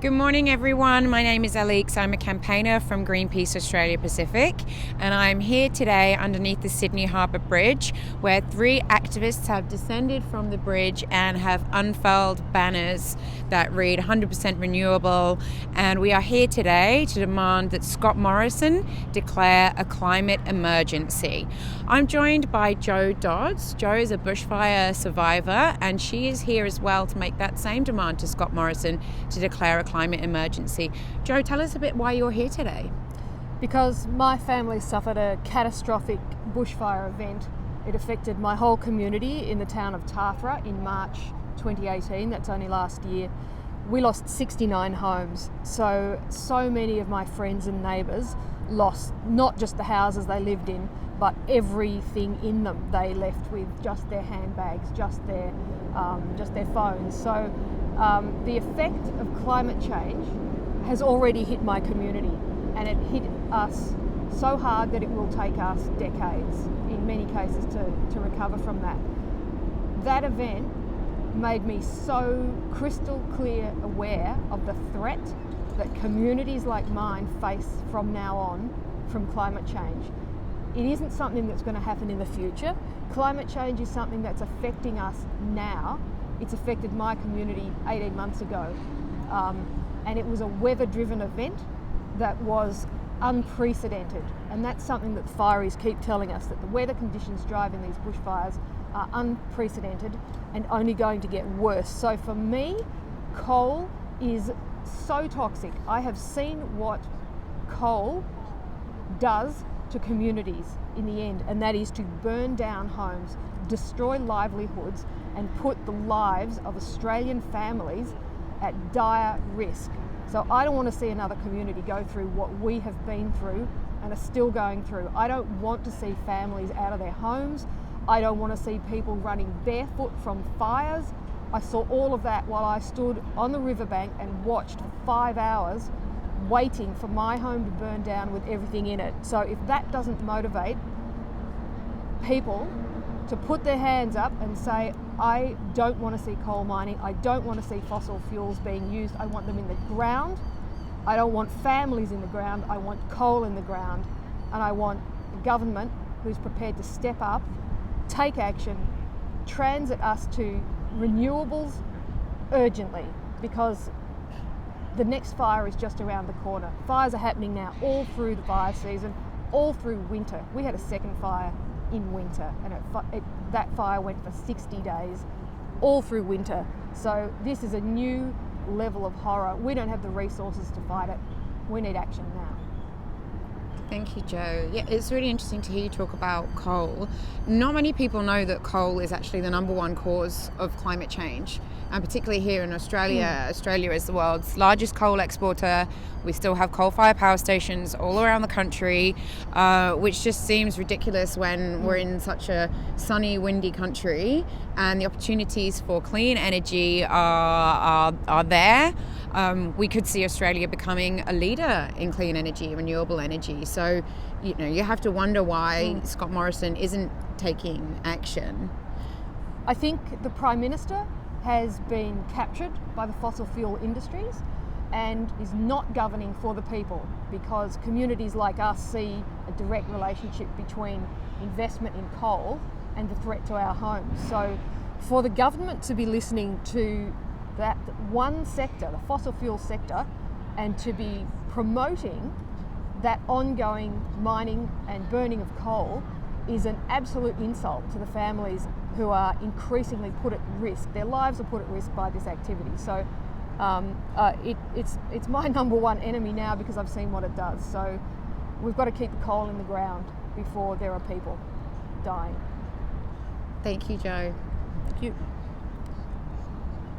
Good morning, everyone. My name is Alix. I'm a campaigner from Greenpeace Australia Pacific, and I'm here today underneath the Sydney Harbour Bridge, where 3 activists have descended from the bridge and have unfurled banners that read 100% renewable. And we are here today to demand that Scott Morrison declare a climate emergency. I'm joined by Dodds. Jo is a bushfire survivor, and she is here as well to make that same demand to Scott Morrison to declare a climate emergency. Jo, tell us a bit why you're here today. Because my family suffered a catastrophic bushfire event. It affected my whole community in the town of Tathra in March 2018. That's only last year. We lost 69 homes. So many of my friends and neighbours lost not just the houses they lived in, but everything in them. They left with just their handbags, just their phones. So the effect of climate change has already hit my community, and it hit us so hard that it will take us decades, in many cases, to recover from that. That event made me so crystal clear aware of the threat that communities like mine face from now on from climate change. It isn't something that's going to happen in the future. Climate change is something that's affecting us now. It's affected my community 18 months ago. And it was a weather-driven event that was unprecedented. And that's something that fireys keep telling us, that the weather conditions driving these bushfires are unprecedented and only going to get worse. So for me, coal is so toxic. I have seen what coal does to communities in the end, and that is to burn down homes, destroy livelihoods, and put the lives of Australian families at dire risk. So I don't want to see another community go through what we have been through and are still going through. I don't want to see families out of their homes. I don't want to see people running barefoot from fires. I saw all of that while I stood on the riverbank and watched for 5 hours waiting for my home to burn down with everything in it. So if that doesn't motivate people to put their hands up and say, I don't want to see coal mining, I don't want to see fossil fuels being used, I want them in the ground, I don't want families in the ground, I want coal in the ground, and I want a government who's prepared to step up, take action, transit us to renewables urgently, because the next fire is just around the corner. Fires are happening now all through the fire season, all through winter. We had a second fire in winter, and that fire went for 60 days, all through winter. So this is a new level of horror. We don't have the resources to fight it. We need action now. Thank you, Jo. Yeah, it's really interesting to hear you talk about coal. Not many people know that coal is actually the number one cause of climate change, and particularly here in Australia. Australia is the world's largest coal exporter. We still have coal-fired power stations all around the country, which just seems ridiculous when we're in such a sunny, windy country, and the opportunities for clean energy are there. We could see Australia becoming a leader in clean energy, renewable energy. So, you have to wonder why Scott Morrison isn't taking action. I think the Prime Minister has been captured by the fossil fuel industries and is not governing for the people, because communities like us see a direct relationship between investment in coal and the threat to our homes. So for the government to be listening to that one sector, the fossil fuel sector, and to be promoting that ongoing mining and burning of coal is an absolute insult to the families who are increasingly put at risk. Their lives are put at risk by this activity. So it's my number one enemy now, because I've seen what it does. So we've got to keep the coal in the ground before there are people dying. Thank you, Jo. Thank you.